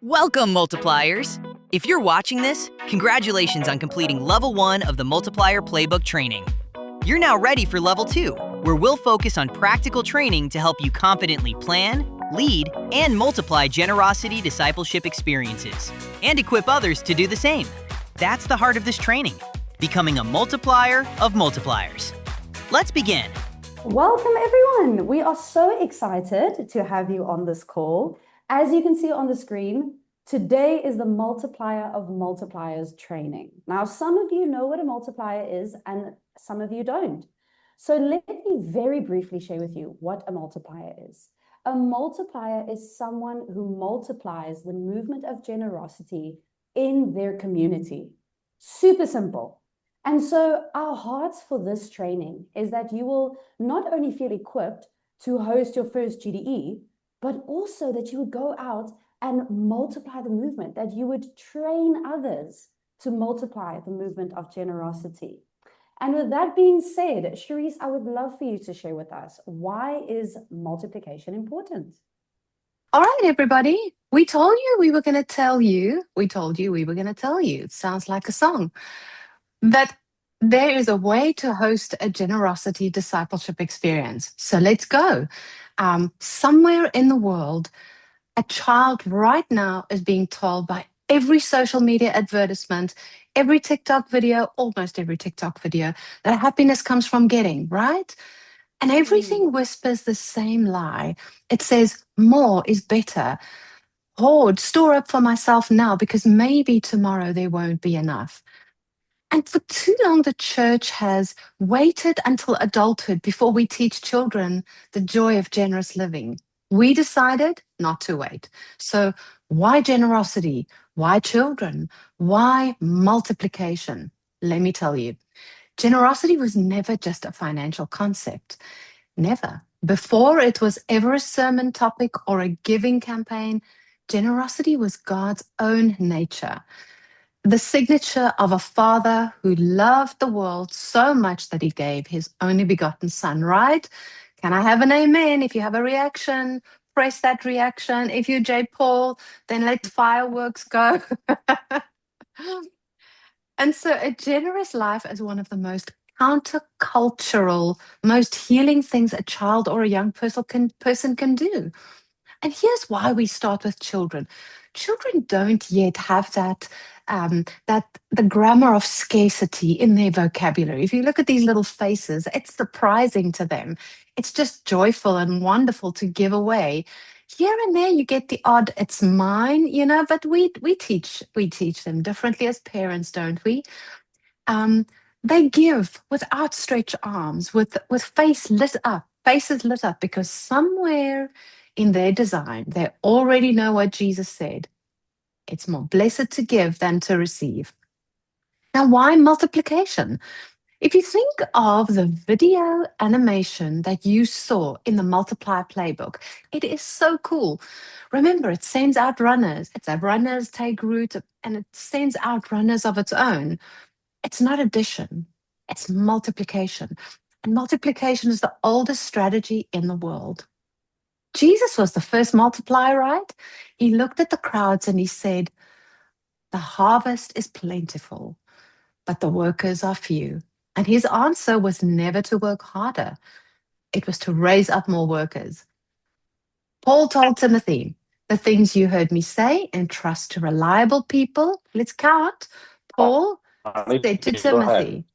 Welcome, multipliers! If you're watching this, congratulations on completing Level 1 of the Multiplier Playbook training. You're now ready for Level 2, where we'll focus on practical training to help you confidently plan, lead, and multiply generosity discipleship experiences, and equip others to do the same. That's the heart of this training, becoming a multiplier of multipliers. Let's begin. Welcome, everyone. We are so excited to have you on this call. As you can see on the screen, today is the Multiplier of Multipliers training. Now, some of you know what a multiplier is and some of you don't. So let me very briefly share with you what a multiplier is. A multiplier is someone who multiplies the movement of generosity in their community. Super simple. And so our hearts for this training is that you will not only feel equipped to host your first GDE, but also that you would go out and multiply the movement, that you would train others to multiply the movement of generosity. And with that being said, Cherise, I would love for you to share with us, why is multiplication important? All right, everybody. We told you we were going to tell you. We told you we were going to tell you. It sounds like a song. That there is a way to host a generosity discipleship experience. So let's go. Somewhere in the world, a child right now is being told by every social media advertisement, every TikTok video, almost every TikTok video, that happiness comes from getting, right? And everything whispers the same lie. It says more is better. Hoard, store up for myself now because maybe tomorrow there won't be enough. And for too long, the church has waited until adulthood before we teach children the joy of generous living. We decided not to wait. So why generosity? Why children? Why multiplication? Let me tell you, generosity was never just a financial concept. Never. Before it was ever a sermon topic or a giving campaign, generosity was God's own nature. The signature of a father who loved the world so much that he gave his only begotten son, right? Can I have an amen? If you have a reaction, press that reaction. If you're J. Paul, then let fireworks go. And so a generous life is one of the most countercultural, most healing things a child or a young person can do. And here's why we start with children. Children don't yet have the grammar of scarcity in their vocabulary. If you look at these little faces, it's surprising to them. It's just joyful and wonderful to give away. Here and there, you get the odd, it's mine, but we teach them differently as parents, don't we? They give with outstretched arms, with faces lit up, because somewhere in their design, they already know what Jesus said. It's more blessed to give than to receive. Now, why multiplication? If you think of the video animation that you saw in the Multiplier Playbook, it is so cool. Remember, it sends out runners. It's a runners take root, and it sends out runners of its own. It's not addition, it's multiplication. And multiplication is the oldest strategy in the world. Jesus was the first multiplier, right? He looked at the crowds and he said, the harvest is plentiful, but the workers are few. And his answer was never to work harder. It was to raise up more workers. Paul told Timothy, the things you heard me say, entrust to reliable people. Let's count. Paul said to Timothy,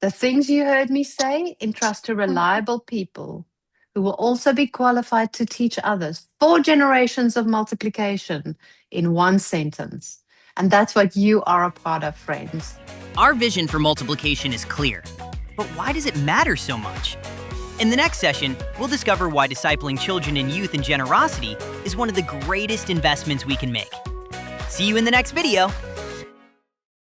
the things you heard me say, entrust to reliable people who will also be qualified to teach others 4 generations of multiplication in one sentence. And that's what you are a part of, friends. Our vision for multiplication is clear, but why does it matter so much? In the next session, we'll discover why discipling children and youth in generosity is one of the greatest investments we can make. See you in the next video.